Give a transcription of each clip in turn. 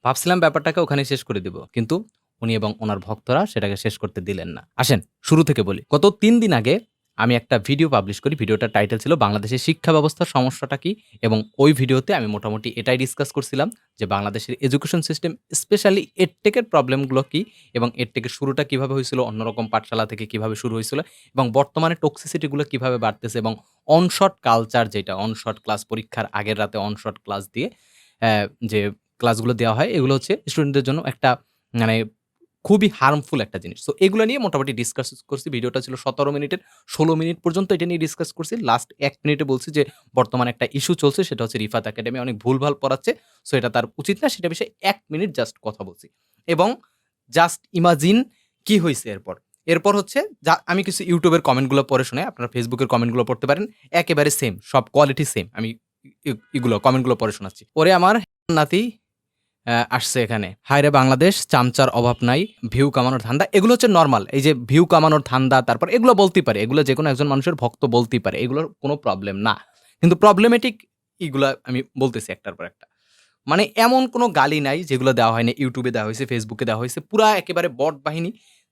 ভাবছিলাম ব্যাপারটাকে ওখানে শেষ করে দিব, কিন্তু উনি এবং ওনার ভক্তরা সেটাকে শেষ করতে দিলেন না। আসেন শুরু থেকে বলি। গত ৩ দিন আগে আমি একটা ভিডিও পাবলিশ করি। ভিডিওটার টাইটেল ছিল বাংলাদেশের শিক্ষা ব্যবস্থার সমস্যাটা কি? এবং ওই ভিডিওতে আমি মোটামুটি এটাই ডিসকাস করছিলাম যে বাংলাদেশের এডুকেশন সিস্টেম স্পেশালি এডটেকের প্রবলেমগুলো কি এবং এডটেকের শুরুটা কিভাবে হয়েছিল, অন্যরকম পাঠশালা থেকে কিভাবে শুরু হয়েছিল এবং বর্তমানে টক্সিসিটিগুলো কিভাবে বাড়তেছে এবং অনশট কালচার, যেটা অনশট ক্লাস, পরীক্ষার আগের রাতে অনশট ক্লাস দিয়ে যে ক্লাসগুলো দেওয়া হয়, এগুলো হচ্ছে স্টুডেন্টদের জন্য একটা মানে খুবই হার্মফুল একটা জিনিস। সো এগুলো নিয়ে মোটামুটি ডিসকাস করছি। ভিডিওটা ছিল ১৭ মিনিটের, ১৬ মিনিট পর্যন্ত এটা নিয়ে ডিসকাস করছি। লাস্ট ১ মিনিটে বলছি যে বর্তমানে একটা ইস্যু চলছে, সেটা হচ্ছে রিফাত একাডেমি অনেক ভুলভাল পড়াচ্ছে। সো এটা তার উচিত না, সেটা বিষয়ে ১ মিনিট জাস্ট কথা বলছি। এবং জাস্ট ইমাজিন কি হইছে এরপর। এরপর হচ্ছে আমি কিছু ইউটিউবের কমেন্টগুলো পড়ে শোনাই, আপনারা ফেসবুকের কমেন্টগুলো পড়তে পারেন। একেবারে সেম, সব কোয়ালিটি সেম। আমি এগুলো কমেন্টগুলো পড়ে শোনাচ্ছি। ওরে আমার নাতি আসছে এখানে। হায়রে বাংলাদেশ, চামচার অভাব নাই, ভিউ কামানোর ধান্দা। এগুলো হচ্ছে নরমাল। এই যে ভিউ কামানোর ধান্দা, তারপর এগুলো বলতেই পারে। এগুলো যেকোনো একজন মানুষের ভক্ত বলতেই পারে। এগুলোর কোনো প্রবলেম না। কিন্তু প্রবলেমেটিক এগুলা আমি বলতেছি একটার পর একটা। মানে এমন কোনো গালি নাই যেগুলো দেওয়া হয়নি। ইউটিউবে দেওয়া হইছে, ফেসবুকে দেওয়া হইছে। পুরা একেবারে বট বাহিনী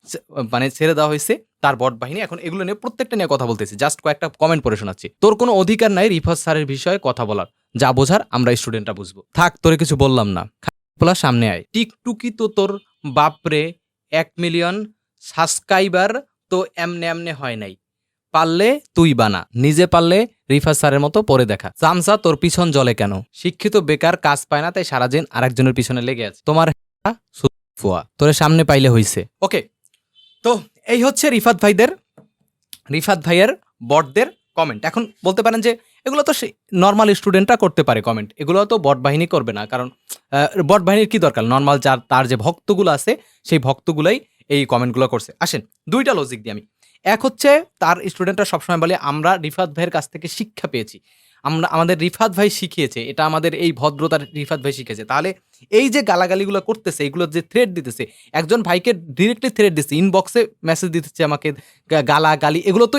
ছে মানে ছেড়ে দেওয়া হইছে। তার বট বাহিনী এখন এগুলো নিয়ে প্রত্যেকটা নিয়ে কথা বলতেছি। জাস্ট কয়েকটা কমেন্ট পড়ে শোনাচ্ছি। তোর কোনো অধিকার নাই রিফাত স্যারের বিষয়ে কথা বলার। যা বোঝার আমরা স্টুডেন্টরা বুঝবো। থাক, তোরে কিছু বললাম না। পোলা সামনে আয়। টিকটুকি তো তোর বাপরে ১ মিলিয়ন সাবস্ক্রাইবার তো এমনে এমনে হয় নাই। পারলে তুই বানা। নিজে পারলে রিফাত স্যারের মতো পড়ে দেখা। চামচা তোর পিছন জ্বলে কেন? শিক্ষিত বেকার কাজ পায় না, তাই সারাদিন আরেকজনের পিছনে লেগে আছে। তোমার ফুয়া তোরে সামনে পাইলে হইছে। ওকে, তো এই হচ্ছে রিফাত ভাইয়ের বটদের কমেন্ট। এখন বলতে পারেন যে এগুলো তো নর্মাল স্টুডেন্টরা করতে পারে কমেন্ট, এগুলো তো বট বাহিনী করবে না। কারণ বট বাহিনীর কি দরকার? নর্মাল তার যে ভক্তগুলো আছে সেই ভক্তগুলাই এই কমেন্টগুলো করছে। আসেন দুইটা লজিক দিই আমি। এক হচ্ছে তার স্টুডেন্টরা সবসময় বলে আমরা রিফাত ভাইয়ের কাছ থেকে শিক্ষা পেয়েছি, আমাদের রিফাত ভাই শিখিয়েছে, এটা আমাদের এই ভদ্রতার রিফাত ভাই শিখেছে। তাহলে এই যে গালাগালিগুলো করতেছে, এগুলো যে থ্রেড দিতেছে, একজন ভাইকে ডিরেক্টলি থ্রেড দিচ্ছে, ইনবক্সে মেসেজ দিতেছে আমাকে গালাগালি, এগুলো তো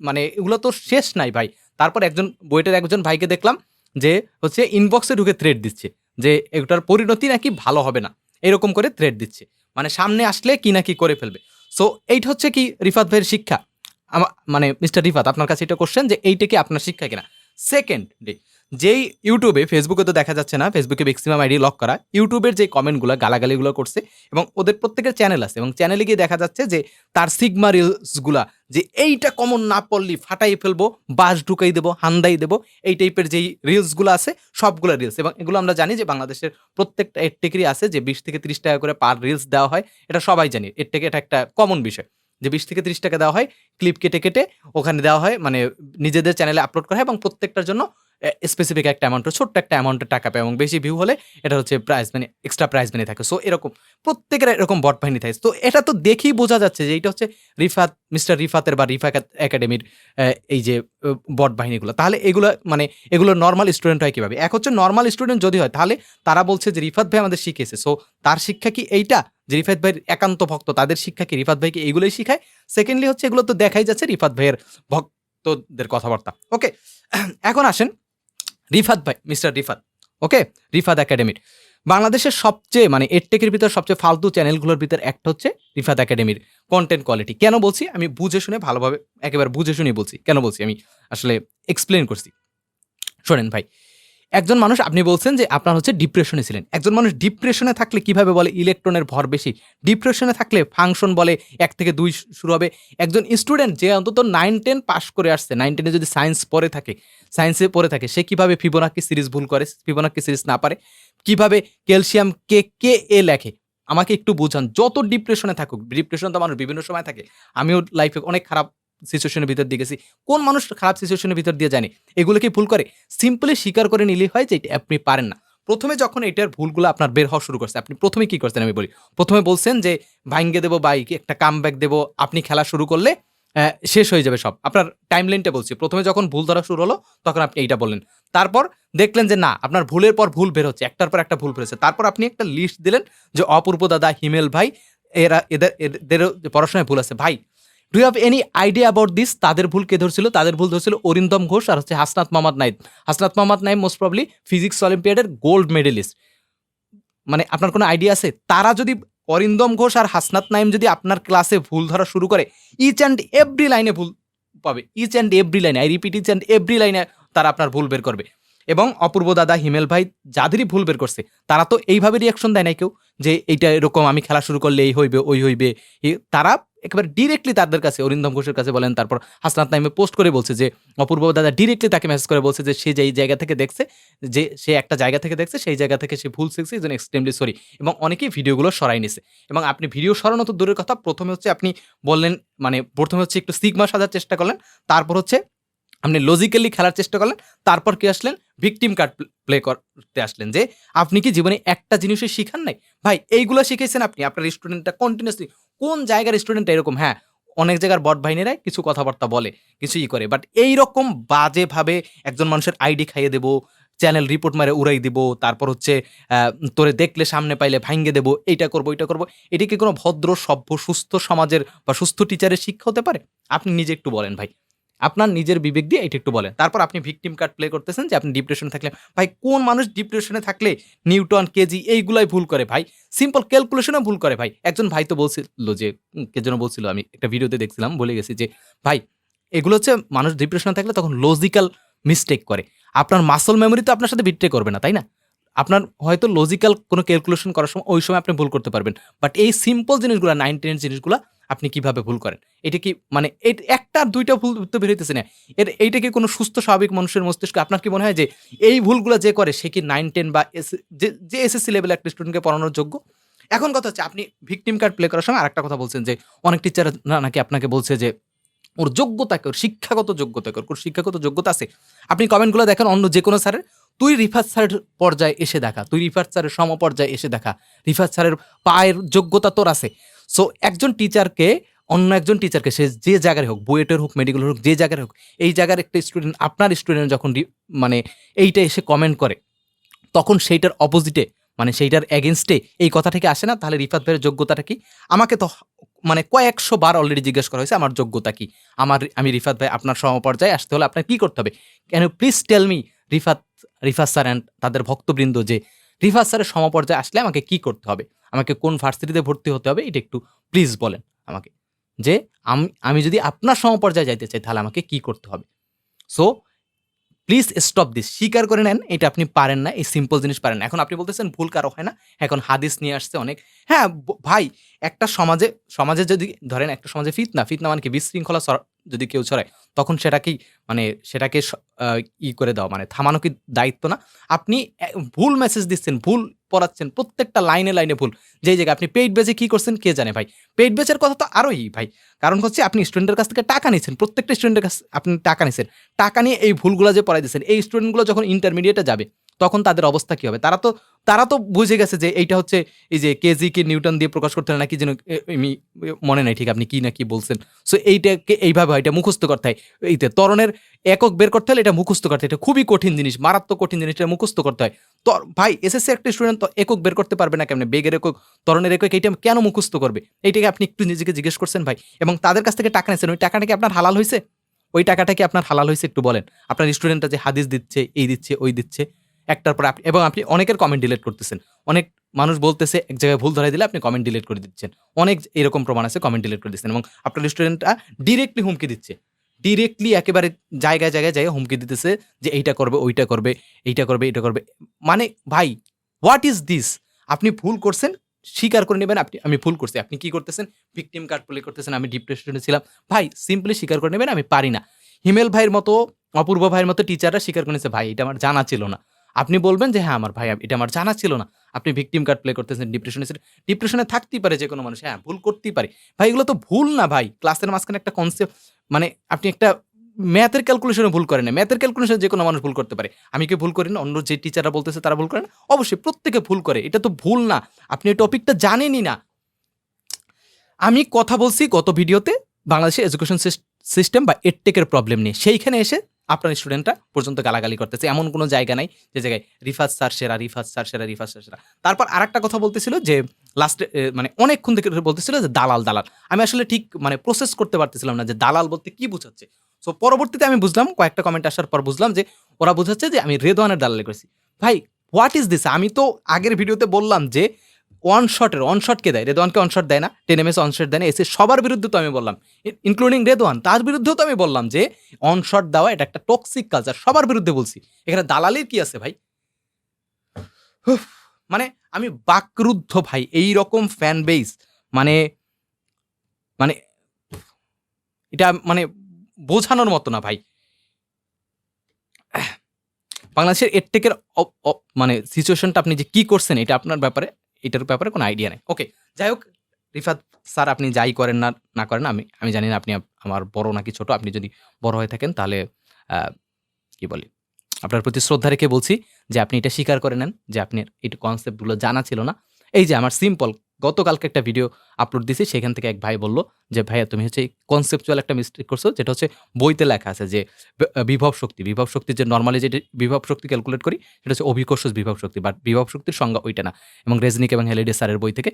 মানে এগুলো তো শেষ নাই ভাই। তারপর একজন বুয়েটের একজন ভাইকে দেখলাম যে হচ্ছে ইনবক্সে ঢুকে থ্রেড দিচ্ছে যে এটার পরিণতি নাকি ভালো হবে না, এরকম করে থ্রেড দিচ্ছে, মানে সামনে আসলে কি নাকি করে ফেলবে। সো এইটা হচ্ছে কি রিফাত ভাইয়ের শিক্ষা? মানে মিস্টার রিফাত, আপনার কাছে এটা কোশ্চেন যে এইটা কি আপনার শিক্ষা কিনা? সেকেন্ড ডে, যেই ইউটিউবে, ফেসবুকে তো দেখা যাচ্ছে না, ফেসবুকে ম্যাক্সিমাম আইডি লক করা, ইউটিউবের যে কমেন্টগুলো গালাগালিগুলো করছে এবং ওদের প্রত্যেকের চ্যানেল আছে এবং চ্যানেলে গিয়ে দেখা যাচ্ছে যে তার সিগমা রিলসগুলা, যে এইটা কমন না পড়লি ফাটাই ফেলবো, বাস ঢুকাই দেবো, হান্দাই দেবো, এই টাইপের যেই রিলসগুলো আছে সবগুলো রিলস। এবং এগুলো আমরা জানি যে বাংলাদেশের প্রত্যেকটা এডটেকেরই আছে যে ২০ থেকে ৩০ টাকা করে পার রিলস দেওয়া হয়। এটা সবাই জানি, এডটেকে এটা একটা কমন বিষয় যে ২০ থেকে ৩০ টাকা দেওয়া হয়, ক্লিপ কেটে কেটে ওখানে দেওয়া হয়, মানে নিজেদের চ্যানেলে আপলোড করা হয় এবং প্রত্যেকটার জন্য স্পেসিফিক একটা অ্যামাউন্টের, ছোট্ট একটা অ্যামাউন্টের টাকা পায় এবং বেশি ভিউ হলে এটা হচ্ছে প্রাইজ মানে এক্সট্রা প্রাইজ মানি থাকে। সো এরকম প্রত্যেকের এরকম বট বাহিনী থাকে। তো এটা তো দেখেই বোঝা যাচ্ছে যে এইটা হচ্ছে মিস্টার রিফাতের বা রিফা একাডেমির এই যে বট বাহিনীগুলো। তাহলে এগুলো মানে এগুলো নর্মাল স্টুডেন্ট হয় কিভাবে? এক হচ্ছে নর্মাল স্টুডেন্ট যদি হয় তাহলে তারা বলছে যে রিফাত ভাই আমাদের শিখিয়েছে, সো তার শিক্ষা কি এইটা যে রিফাত ভাইয়ের একান্ত ভক্ত, তাদের শিক্ষা কি রিফাত ভাইকে এইগুলোই শিখায়? সেকেন্ডলি হচ্ছে এগুলো তো দেখাই যাচ্ছে রিফাত ভাইয়ের ভক্তদের কথাবার্তা। ওকে, এখন আসেন রিফাত ভাই, মিস্টার রিফাত, ওকে, রিফাত একাডেমির বাংলাদেশের সবচেয়ে মানে এডটেকের ভিতর সবচেয়ে ফালতু চ্যানেলগুলোর ভিতর একটা হচ্ছে রিফাত একাডেমির কন্টেন্ট কোয়ালিটি। কেন বলছি? আমি বুঝে শুনে ভালোভাবে একেবারে বুঝে শুনে বলছি। কেন বলছি আমি আসলে এক্সপ্লেন করছি। শোনেন ভাই, একজন মানুষ, আপনি বলছেন যে আপনার হচ্ছে ডিপ্রেশনে ছিলেন। একজন মানুষ ডিপ্রেশনে থাকলে কিভাবে বলে ইলেকট্রনের ভর বেশি? ডিপ্রেশনে থাকলে ফাংশন বলে ১ থেকে ২ শুরু হবে। একজন স্টুডেন্ট যে অন্তত ৯-১০ পাস করে আসছে, ৯-১০ যদি সায়েন্সে পড়ে থাকে, সে কিভাবে ফিবোনাক্কি সিরিজ ভুল করে, ফিবোনাক্কি সিরিজ না পারে? কিভাবে ক্যালসিয়াম কে লেখে? আমাকে একটু বুঝান। যত ডিপ্রেশনে থাকুক, ডিপ্রেশন তো মানুষ বিভিন্ন সময় থাকে। আমিও লাইফে অনেক খারাপ সিচুয়েশনের ভিতর দিয়ে গেছি। কোন মানুষ খারাপ সিচুয়েশনের ভিতর দিয়ে যায়নি? এগুলো কি ভুল করে? সিম্পলি স্বীকার করে নিলেই হয় যে এটা আপনি পারেন না। প্রথমে যখন এটার ভুলগুলো আপনার বের হওয়া শুরু করছে, আপনি প্রথমে কি করছেন আমি বলি। প্রথমে বলছেন যে ভাইঙ্গে দেবো বাইক, একটা কামব্যাক দেবো, আপনি খেলা শুরু করলে শেষ হয়ে যাবে সব। আপনার টাইমলাইনটা বলছি। প্রথমে যখন ভুল ধরা শুরু হলো তখন আপনি এইটা বললেন। তারপর দেখলেন যে না, আপনার ভুলের পর ভুল বের হচ্ছে, একটার পর একটা ভুল বের হচ্ছে। তারপর আপনি একটা লিস্ট দিলেন যে অপূর্ব দাদা, হিমেল ভাই, এদেরও পড়াশোনায় ভুল আছে। ভাই, do you have any idea about this? তাদের ভুল কে ধরছিল? তাদের ভুল ধরছিল অরিন্দম ঘোষ আর হচ্ছে Hasnat Mohammad Naim. Hasnat Mohammad Naim most probably physics অলিম্পিয়াডের গোল্ড মেডেলিস্ট। মানে আপনার কোনো আইডিয়া আছে? তারা যদি অরিন্দম ঘোষ আর হাসনাত নাঈম যদি আপনার ক্লাসে ভুল ধরা শুরু করে, ইচ অ্যান্ড এভরি লাইনে ভুল পাবে। ইচ অ্যান্ড এভরি লাইনে, I repeat each and every লাইনে তারা আপনার ভুল বের করবে। এবং অপূর্ব দাদা, হিমেল ভাই যাদেরই ভুল বের করছে তারা তো এইভাবে রিয়াকশন দেয় নাই কেউ যে এইটা এরকম আমি খেলা শুরু করলে এই হইবে ওই হইবে। তারা একেবারে ডিরেক্টলি তাদের কাছে, অরিন্দম ঘোষের কাছে বলেন, তারপর হাসনাত নাইমে পোস্ট করে বলছে যে অপূর্ব দাদা ডিরেক্টলি তাকে মেসেজ করে বলছে যে সে যেই জায়গা থেকে দেখছে, যে সে একটা জায়গা থেকে দেখছে, সেই জায়গা থেকে সে ভুল শিখছে, এই জন্য এক্সট্রিমলি সরি। এবং অনেকেই ভিডিওগুলো সরাই নিছে। এবং আপনি ভিডিও সরানো তো দূরের কথা, প্রথমে হচ্ছে আপনি বললেন, মানে প্রথমে হচ্ছে একটু সিগমা সাজার চেষ্টা করলেন, তারপর হচ্ছে আপনি লজিক্যালি খেলার চেষ্টা করলেন, তারপর কি আসলেন, ভিকটিম কার্ড প্লে করতে আসলেন যে আপনি কি জীবনে একটা জিনিসই শিখান নাই। ভাই এইগুলো শিখেছেন আপনি, আপনার স্টুডেন্টটা কন্টিনিউসলি, কোন জায়গার স্টুডেন্ট এরকম? হ্যাঁ, অনেক জায়গার বট বাহিনীরাই কিছু কথাবার্তা বলে, কিছুই করে, বাট এইরকম বাজেভাবে একজন মানুষের আইডি খাইয়ে দেবো, চ্যানেল রিপোর্ট মারে উড়াই দিব, তারপর হচ্ছে তোরে দেখলে সামনে পাইলে ভাঙ্গে দেবো, এইটা করবো ওইটা করবো, এটা কি কোনো ভদ্র সভ্য সুস্থ সমাজের বা সুস্থ টিচারের শিক্ষা হতে পারে? আপনি নিজে একটু বলেন ভাই, আপনার নিজের বিবেক দিয়ে এটা একটু বলেন। তারপর আপনি ভিকটিম কার্ড প্লে করতেছেন যে আপনি ডিপ্রেশনে থাকলে। ভাই কোন মানুষ ডিপ্রেশনে থাকলে নিউটন, কেজি এইগুলাই ভুল করে ভাই? সিম্পল ক্যালকুলেশনও ভুল করে ভাই। একজন ভাই তো বলছিল যে কে যেন বলছিল, আমি একটা ভিডিওতে দেখছিলাম, বলে গেছি যে ভাই এগুলো হচ্ছে মানুষ ডিপ্রেশনে থাকলে তখন লজিক্যাল মিস্টেক করে। আপনার মাসল মেমোরি তো আপনার সাথে বিট্রে করবে না, তাই না? আপনার হয়তো লজিক্যাল কোনো ক্যালকুলেশন করার সময় ওই সময় আপনি ভুল করতে পারবেন। বাট এই সিম্পল জিনিসগুলো 9, 10 জিনিসগুলা আপনি কিভাবে ভুল করেন? এটা কি মানে একটা আর ২ টা ভুল তো বের হইতেছে না। এইটা কি কোনো সুস্থ স্বাভাবিক মানুষের মস্তিষ্কে আপনার কি মনে হয় যে এই ভুলগুলা যে করে সে কি 9, 10 বা যে এসএসসি লেভেলে একটা স্টুডেন্টকে পড়ানোর যোগ্য? এখন কথা হচ্ছে আপনি ভিকটিম কার্ড প্লে করার সময় আরেকটা কথা বলছেন যে অনেক টিচাররা নাকি আপনাকে বলছে যে ওর যোগ্যতা কি? ওর শিক্ষাগত যোগ্যতা কি? ওর শিক্ষাগত যোগ্যতা আছে? আপনি কমেন্টগুলো দেখেন অন্য যেকোনো স্যারের, তুই রিফাত স্যারের পর্যায়ে এসে দেখা, তুই রিফাত স্যারের সমপর্যায়ে এসে দেখা। রিফাত স্যারের পায়ের যোগ্যতা তোর আছে। সো একজন টিচারকে, অন্য একজন টিচারকে, সে যে জায়গায় হোক, বুয়েটের হোক, মেডিকেলের হোক, যে জায়গায় হোক, এই জায়গার একটা স্টুডেন্ট, আপনার স্টুডেন্ট যখন মানে এইটা এসে কমেন্ট করে, তখন সেইটার অপোজিটে, মানে সেইটার এগেনস্টে এই কথা থেকে আসে না, তাহলে রিফাত ভাইয়ের যোগ্যতাটা কি? আমাকে তো মানে কয়েকশো বার অলরেডি জিজ্ঞেস করা হয়েছে আমার যোগ্যতা কি। আমি রিফাত ভাই, আপনার সমপর্যায়ে আসতে হলে আপনার কি করতে হবে? Can you please tell me Rifat sir and তাদের ভক্তবৃন্দ, যে রিফাত স্যারের সমপর্যায়ে আসলে আমাকে কি করতে হবে? আমাকে কোন ভার্সিটিতে ভর্তি হতে হবে? এটা একটু প্লিজ বলেন আমাকে। যে আমি যদি আপনার সমপর্যায়ে যাইতে চাই তাহলে আমাকে কি করতে হবে? So please stop this. স্বীকার করে নেন এটা আপনি পারেন না, এই সিম্পল জিনিস পারেন না। এখন আপনি বলতেছেন ভুল কারো হয় না, এখন হাদিস নিয়ে আসছে অনেক। হ্যাঁ ভাই, একটা সমাজে যদি ধরেন, একটা সমাজে ফিতনা মানে কি, বিশৃঙ্খলা যদি কেউ ছড়ায়, তখন সেটাকে করে দেওয়া, মানে থামানো কি দায়িত্ব না? আপনি ভুল মেসেজ দিচ্ছেন, ভুল পড়াচ্ছেন, প্রত্যেকটা লাইনে লাইনে ভুল। যেই জায়গায় আপনি পেইড ব্যাচে কি করছেন কে জানে ভাই। পেইড ব্যাচের কথা তো আরোই ভাই, কারণ হচ্ছে আপনি স্টুডেন্টের কাছ থেকে টাকা নিচ্ছেন, প্রত্যেকটা স্টুডেন্টের কাছে আপনি টাকা নিচ্ছেন। টাকা নিয়ে এই ভুলগুলো যে পড়াই দিচ্ছেন, এই স্টুডেন্টগুলো যখন ইন্টারমিডিয়েটে যাবে তখন তাদের অবস্থা কি হবে? তারা তো বুঝে গেছে যে এইটা হচ্ছে এই যে কেজি কে নিউটন দিয়ে প্রকাশ করতে হয় নাকি যেন, আমি মনে নাই ঠিক আপনি কি না কি বলছেন। সো এইটাকে এইভাবে হয়, এটা মুখস্থ করতে হয়। এইতে ত্বরণের একক বের করতে হলে এটা মুখস্থ করতে হয়। এটা খুবই কঠিন জিনিস, মারাত্মক কঠিন জিনিস, এটা মুখস্থ করতে হয়। তো ভাই এসএসসি একটা স্টুডেন্ট তো একক বের করতে পারবে না কেমনে? বেগের একক, ত্বরণের একক, এইটা কেন মুখস্থ করবে? এইটাকে আপনি একটু নিজেকে জিজ্ঞেস করছেন ভাই? এবং তাদের কাছ থেকে টাকা নিয়েছেন, ওই টাকাটা কি আপনার হালাল হয়েছে? ওই টাকাটা কি আপনার হালাল হয়েছে একটু বলেন? আপনার স্টুডেন্টরা যে হাদিস দিচ্ছে, এই দিচ্ছে, ওই দিচ্ছে, একটার পর এবং আপনি অনেকের কমেন্ট ডিলিট করতেছেন। অনেক মানুষ বলতেছে এক জায়গায় ভুল ধরাই দিলে আপনি কমেন্ট ডিলিট করে দিচ্ছেন। অনেক এরকম প্রমাণ আছে, কমেন্ট ডিলিট করে দিচ্ছেন। এবং আপনার স্টুডেন্টরা ডিরেক্টলি হুমকি দিচ্ছে। ডিরেক্টলি একেবারে জায়গায় জায়গায় হুমকি দিতেছে যে এইটা করবে, ওইটা করবে, এইটা করবে, এটা করবে। মানে ভাই, হোয়াট ইজ দিস? আপনি ভুল করছেন, স্বীকার করে নেবেন আমি ভুল করছি। আপনি কি করতেছেন? ভিকটিম কার্ড প্লে করতেছেন, আমি ডিপ্রেশনে ছিলাম। ভাই সিম্পলি স্বীকার করে নেবেন আমি পারি না। হিমেল ভাইয়ের মতো, অপূর্ব ভাইয়ের মতো টিচাররা স্বীকার করে নিয়েছে, ভাই এটা আমার জানা ছিল না। আপনি বলবেন যে হ্যাঁ আমার ভাই এটা আমার জানা ছিল না। আপনি ভিকটিম কার্ড প্লে করতেছেন, ডিপ্রেশনে থাকতেই পারে যেকোনো মানুষ, হ্যাঁ ভুল করতেই পারে। ভাই এগুলো তো ভুল না ভাই। ক্লাসের মাঝখানে একটা কনসেপ্ট, মানে আপনি একটা ম্যাথের ক্যালকুলেশনে ভুল করেন না। ম্যাথের ক্যালকুলেশনে যেকোনো মানুষ ভুল করতে পারে। আমি কি ভুল করি না? অন্য যে টিচাররা বলতেছে তারা ভুল করে না? অবশ্যই প্রত্যেকে ভুল করে। এটা তো ভুল না। আপনি এই টপিকটা জানেনই না। আমি কথা বলছি গত ভিডিওতে বাংলাদেশের এডুকেশন সিস্টেম বা এডটেকের প্রবলেম নিয়ে। সেইখানে এসে আপনার স্টুডেন্টরা পর্যন্ত গালাগালি করতেছে। এমন কোনো জায়গা নাই যে জায়গায় রিফাত স্যার সেরা, রিফাত স্যার সেরা, রিফাত স্যার সেরা। তারপর আরেকটা কথা বলতেছিল যে লাস্টে মানে অনেকক্ষণ থেকে বলতেছিল যে দালাল। আমি আসলে ঠিক মানে প্রসেস করতে পারতেছিলাম না যে দালাল বলতে কি বোঝাচ্ছে। সো পরবর্তীতে আমি বুঝলাম, কয়েকটা কমেন্ট আসার পর বুঝলাম যে ওরা বোঝাচ্ছে যে আমি রেদওয়ানের দালালি করেছি। ভাই হোয়াট ইজ দিস? আমি তো আগের ভিডিওতে বললাম যে অন শট কে দেয়? রেদওয়ানকে অন শট দেয় না, 10 এমএস অন শট দেয় না, এসে সবার বিরুদ্ধে তো আমি বললাম, ইনক্লুডিং রেদওয়ান, তার বিরুদ্ধেও তো আমি বললাম যে অন শট দেওয়া এটা একটা টক্সিক কালচার, সবার বিরুদ্ধে বলছি। এখানে দালালির কি আছে ভাই? উফ, মানে আমি বাকরুদ্ধ ভাই, এই রকম ফ্যান বেস, মানে মানে এটা মানে বোঝানোর মতো না ভাই। বাংলাদেশের এডটেকের মানে সিচুয়েশনটা আপনি যে কি করছেন এটা আপনার ব্যাপারে, এটার ব্যাপারে কোনো আইডিয়া নেই। ওকে, যাই হোক, রিফাত স্যার আপনি যাই করেন না না করেন, আমি জানি না আপনি আমার বড় নাকি ছোট। আপনি যদি বড় হয়ে থাকেন তাহলে কি বলি, আপনার প্রতি শ্রদ্ধা রেখে বলছি যে আপনি এটা স্বীকার করে নেন যে আপনার এই কনসেপ্টগুলো জানা ছিল না। এই যে আমার সিম্পল গতকালকে একটা ভিডিও আপলোড দিছি, সেখান থেকে এক ভাই বলল যে ভাইয়া তুমি হচ্ছে কনসেপচুয়াল একটা মিস্টেক করছো, যেটা হচ্ছে বইতে লেখা আছে যে বিভব শক্তির যে নর্মালি যেটা বিভব শক্তি ক্যালকুলেট করি সেটা হচ্ছে অভিকর্ষজ বিভব শক্তি, বাট বিভব শক্তির সংজ্ঞা ওইটা না। এবং রেজনিক এবং হেলিডে স্যারের বই থেকে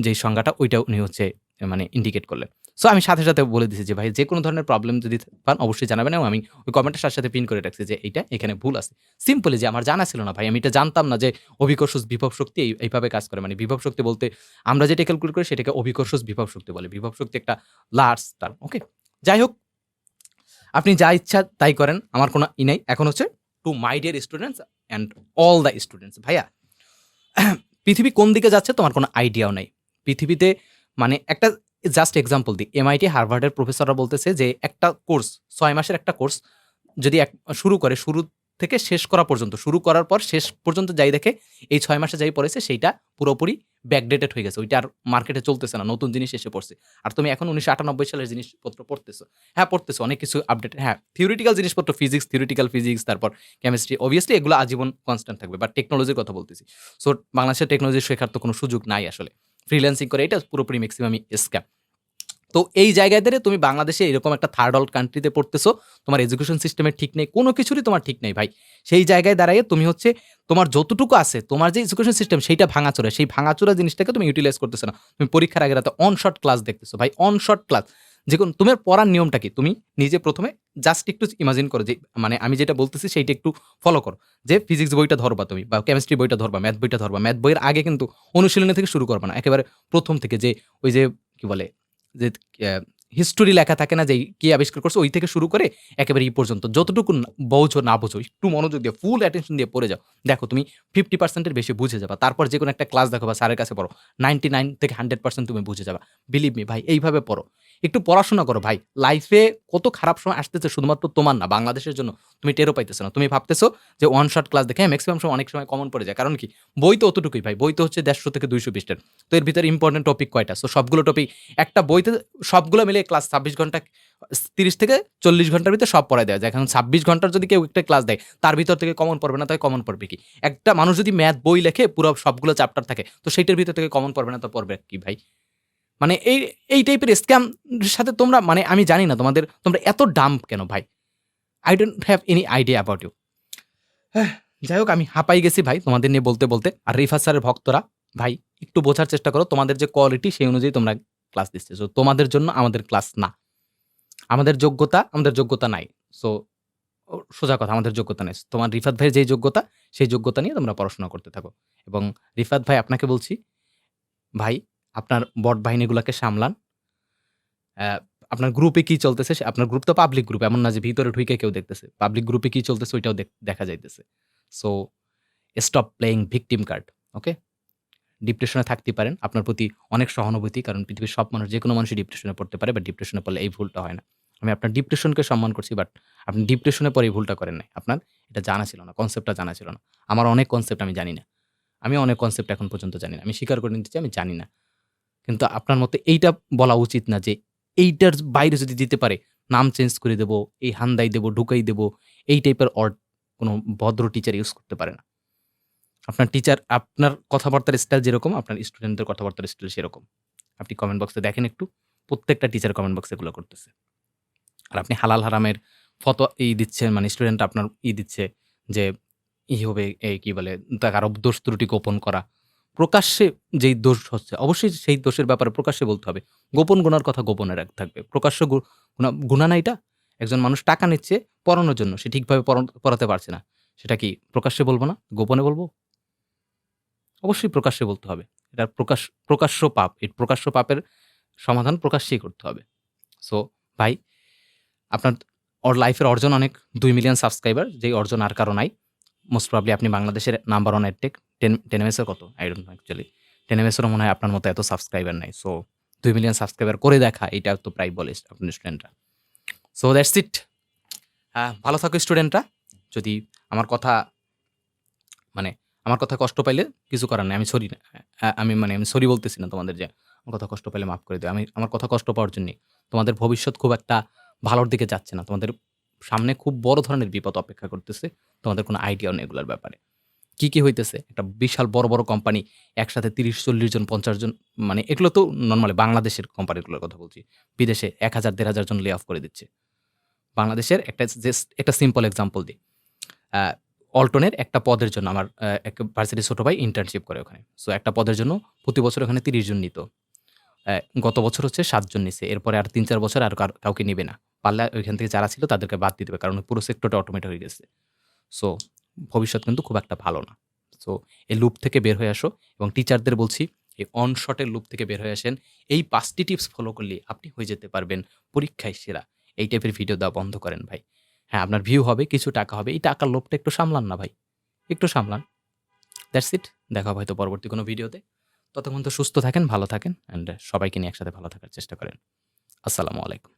যেই সংজ্ঞাটা ওইটা উনি হচ্ছে মানে ইন্ডিকেট করলেন। সো আমি সাথে সাথে বলে দিছি যে ভাই যে কোনো ধরনের প্রবলেম যদি পান অবশ্যই জানাবেন, এবং আমি ওই কমেন্টের সাথে সাথে পিন করে রাখছি যে এইটা এখানে ভুল আছে। সিম্পলি যে আমার জানা ছিল না ভাই, আমি এটা জানতাম না যে অভিকর্ষজ বিভব শক্তি এইভাবে কাজ করে। মানে বিভব শক্তি বলতে আমরা যেটা ক্যালকুলেট করি সেটাকে অভিকর্ষজ বিভব শক্তি বলে। বিভব শক্তি একটা লার্জ টার্ম। ওকে, যাই হোক, আপনি যা ইচ্ছা তাই করেন, আমার কোনো নাই। এখন হচ্ছে to my dear students and all the students, ভাইয়া পৃথিবী কোন দিকে যাচ্ছে তোমার কোনো আইডিয়াও নাই। পৃথিবীতে মানে একটা জাস্ট এক্সাম্পল দিই, MIT হার্ভার্ডের প্রফেসররা বলতেছে যে একটা কোর্স 6 মাসের একটা কোর্স যদি শুরু করে, শুরু থেকে শেষ করা পর্যন্ত, শুরু করার পর শেষ পর্যন্ত যাই দেখে এই 6 মাসে যাই পড়েছে সেইটা পুরোপুরি ব্যাকডেটেড হয়ে গেছে, ওইটা আর মার্কেটে চলতেছে না, নতুন জিনিস এসে পড়ছে। আর তুমি এখন 1998 সালের জিনিসপত্র পড়তেছো। হ্যাঁ পড়তেছো, অনেক কিছু আপডেট, হ্যাঁ থিওরিটিক্যাল জিনিসপত্র, ফিজিক্স, থিওরিটিক্যাল ফিজিক্স, তারপর কেমিস্ট্রি, অবভিয়াসলি এগুলো আজীবন কনস্ট্যান্ট থাকবে, বাট টেকনোলজির কথা বলতেছি। সো বাংলাদেশের টেকনোলজি শেখার তো কোনো সুযোগ নাই আসলে। ফ্রিল্যান্সিং করে এটা পুরোপুরি ম্যাক্সিমামই স্ক্যাম। তো এই জায়গায় দাঁড়িয়ে তুমি বাংলাদেশে এরকম একটা থার্ড ওয়ার্ল্ড কান্ট্রিতে পড়তেছো, তোমার এডুকেশন সিস্টেমের ঠিক নেই, কোনো কিছুরই তোমার ঠিক নেই ভাই। সেই জায়গায় দাঁড়িয়ে তুমি হচ্ছে তোমার যতটুকু আছে, তোমার যে এডুকেশন সিস্টেম সেইটা ভাঙাচোরা, সেই ভাঙাচোরা জিনিসটাকে তুমি ইউটিলাইজ করতেছো না। তুমি পরীক্ষার আগে রাতে অন শর্ট ক্লাস দেখতেছো ভাই, অন শর্ট ক্লাস। যে কোনো তোমার পড়ার নিয়মটা কি, তুমি নিজে প্রথমে জাস্ট একটু ইমাজিন করো যে মানে আমি যেটা বলতেছি সেইটা একটু ফলো করো। যে ফিজিক্স বইটা ধরবা তুমি, বা কেমিস্ট্রি বইটা ধরবা, ম্যাথ বইটা ধরবা, ম্যাথ বইয়ের আগে কিন্তু অনুশীলনী থেকে শুরু করবা না, একেবারে প্রথম থেকে যে ওই যে কি বলে যে হিস্টোরি লেখা থাকে না যে কে আবিষ্কার করছে, ওই থেকে শুরু করে একেবারে এই পর্যন্ত যতটুকু বোঝো না বোঝো একটু মনোযোগ দিয়ে ফুল অ্যাটেনশন দিয়ে পড়ে যাও, দেখো তুমি 50% বেশি বুঝে যাবা। তারপর যে কোনো একটা ক্লাস দেখো বা স্যারের কাছে পড়ো, 99 থেকে 100% তুমি বুঝে যাবা। বিলিভ মি ভাই, এইভাবে পড়ো, একটু পড়াশোনা করো ভাই। লাইফে কত খারাপ সময় আসতেছে শুধুমাত্র তোমার না, বাংলাদেশের জন্য। তুমি টেরও পাইতেছো না, তুমি ভাবতেছো যে ওয়ান শট ক্লাস দেখে ম্যাক্সিমাম সময় অনেক সময় কমন পড়ে যায়। কারণ কি, বই তো অতটুকুই ভাই, বই তো হচ্ছে 150 থেকে 200 পৃষ্ঠার। তো এর ভিতরে ইম্পর্টেন্ট টপিক কয়টা? সো সবগুলো টপিক একটা বইতে সবগুলো মিলে ক্লাস 26 ঘন্টা, 30 থেকে 40 ঘন্টার ভিতরে সব পড়ায় দেওয়া যায়। এখন 26 ঘন্টার যদি কেউ একটা ক্লাস দেয়, তার ভিতর থেকে কমন পড়বে না, তাই কমন পড়বে কি? একটা মানুষ যদি ম্যাথ বই লেখে পুরো সবগুলো চ্যাপ্টার থাকে, তো সেইটার ভিতর থেকে কমন পড়বে না, তো পড়বে কি ভাই? মানে এই টাইপের স্ক্যাম সাথে তোমরা, মানে আমি জানি না তোমরা এত ডাম্প কেন ভাই? I don't have any idea about you. যাই হোক, আমি হাঁপাই গেছি ভাই তোমাদের নিয়ে বলতে বলতে। আর রিফাত স্যারের ভক্তরা ভাই, একটু বোঝার চেষ্টা করো, তোমাদের যে কোয়ালিটি সেই অনুযায়ী তোমরা ক্লাস দিচ্ছে। সো তোমাদের জন্য আমাদের ক্লাস না, আমাদের যোগ্যতা নাই। সো সোজা কথা, আমাদের যোগ্যতা নেই। তোমার রিফাত ভাইয়ের যেই যোগ্যতা, সেই যোগ্যতা নিয়ে তোমরা পড়াশোনা করতে থাকো। এবং রিফাত ভাই আপনাকে বলছি, ভাই আপনার বট বাহিনীগুলাকে সামলান। অ্যা আপনার গ্রুপে কি চলতেছে, আপনার গ্রুপ তো পাবলিক গ্রুপ, এমন না যে ভিতরে ঢুইকে কেউ দেখতেছে। পাবলিক গ্রুপে কি চলতেছে ওইটাও দেখা যাইতেছে। So stop playing victim card, okay? ডিপ্রেশনে থাকতে পারেন, আপনার প্রতি অনেক সহানুভূতি, কারণ পৃথিবীর সব মানুষ, যেকোনো মানুষই ডিপ্রেশনে পড়তে পারে, বাট ডিপ্রেশনে পড়লে এই ভুলটা হয় না। আমি আপনার ডিপ্রেশনকে সম্মান করছি, বাট আপনি ডিপ্রেশনে পড়ে এই ভুলটা করেন নাই। আপনার এটা জানা ছিল না, কনসেপ্টটা জানা ছিল না। আমার অনেক কনসেপ্ট আমি জানি না। আমি অনেক কনসেপ্ট এখন পর্যন্ত জানি না। আমি স্বীকার করে নিতে চাই আমি জানি না। কিন্তু আপনার মতে এইটা বলা উচিত না যে এইটার বাইরে যদি দিতে পারে, নাম চেঞ্জ করে দেব, এই হান্দাই দেব, ঢুকাই দেব, এই টাইপের ওয়ার্ড কোনো ভদ্র টিচার ইউজ করতে পারে না। আপনার টিচার, আপনার কথাবার্তার স্টাইল যেরকম, আপনার স্টুডেন্টদের কথাবার্তার স্টাইল সেরকম। আপনি কমেন্ট বক্সে দেখেন একটু, প্রত্যেকটা টিচার কমেন্ট বক্সে এগুলো করতেছে। আর আপনি হালাল হারামের ফতোয়া দিচ্ছেন, মানে স্টুডেন্ট আপনার দিচ্ছে যে হবে, এই কি বলে, তা কারো দোষ ত্রুটি গোপন করা। প্রকাশ্যে যেই দোষ হচ্ছে অবশ্যই সেই দোষের ব্যাপারে প্রকাশ্যে বলতে হবে। গোপন গুনার কথা গোপনে থাকবে। প্রকাশ্য গুনাহ না এটা? একজন মানুষ টাকা নিচ্ছে পড়ানোর জন্য, সে ঠিকভাবে পড়াতে পারছে না। সেটা কি প্রকাশ্যে বলবো না? গোপনে বলবো? অবশ্যই প্রকাশ্যে বলতে হবে। এটার প্রকাশ্য পাপ। এই প্রকাশ্য পাপের সমাধান প্রকাশ্যেই করতে হবে। সো ভাই, আপনার লাইফের অর্জন অনেক, ২ মিলিয়ন সাবস্ক্রাইবার, যেই অর্জন আর কারো নাই। মোস্ট প্রবাবলি আপনি বাংলাদেশের নাম্বার 1 এডটেক। 10 এমএস এর কত? I don't know actually. 10 MS এরও মনে হয় আপনার মতো এত সাবস্ক্রাইবার নাই। সো ২ মিলিয়ন সাবস্ক্রাইবার করে দেখা, এইটা তো প্রায় বলে আপনার স্টুডেন্টরা। So that's it. ভালো থাকো স্টুডেন্টরা। যদি আমার কথা মানে আমার কথায় কষ্ট পাইলে কিছু করার নাই। আমি সরি না। আমি সরি বলতেছি না তোমাদের যে আমার কথা কষ্ট পাইলে মাফ করে দিও। আমার কথা কষ্ট পাওয়ার জন্যই। তোমাদের ভবিষ্যৎ খুব একটা ভালোর দিকে যাচ্ছে না। তোমাদের সামনে খুব বড় ধরনের বিপদ অপেক্ষা করতেছে। তোমাদের কোনো আইডিয়াও নেই এগুলার ব্যাপারে। কি হইতেছে? একটা বিশাল বড়, বড় কোম্পানি একসাথে ৩০-৪০ জন, ৫০ জন, মানে এগুলো তো নরমালি বাংলাদেশের কোম্পানিগুলোর কথা বলছি। বিদেশে ১,০০০-১,৫০০ জন লে অফ করে দিচ্ছে। বাংলাদেশের একটা সিম্পল এক্সাম্পল দিই। আ অল্টনের একটা পদের জন্য আমার এক ভার্সিটির ছোট ভাই ইন্টার্নশিপ করে ওখানে। সো একটা পদের জন্য প্রতি বছর ওখানে ৩০ জন নিত। গত বছর হচ্ছে ৭ জন নিছে। এরপরে আর ৩-৪ বছর আর কাউকে নিবে না। পারলে ওইখান থেকে যারা ছিল তাদেরকে বাদ দিয়ে দিবে। কারণ পুরো সেক্টরটা অটোমেট হয়ে গেছে। সো ভবিষ্যৎ কিন্তু খুব একটা ভালো না। সো এই লুপ থেকে বের হয়ে আসো এবং টিচারদের বলছি, এই অন শটের লুপ থেকে বের হয়ে আসেন। এই ৫ টি টিপস ফলো করলে আপনি হয়ে যেতে পারবেন পরীক্ষায় সেরা। এই টাইপের ভিডিও দেওয়া বন্ধ করেন ভাই। হ্যাঁ, আপনার ভিউ হবে, কিছু টাকা হবে। এই টাকার লোভটা একটু সামলান না ভাই। একটু সামলান। That's it. দেখা হবে হয়তো পরবর্তী কোনো ভিডিওতে। ততক্ষণ তো সুস্থ থাকেন, ভালো থাকেন অ্যান্ড সবাইকে নিয়ে একসাথে ভালো থাকার চেষ্টা করেন। আসসালামু আলাইকুম।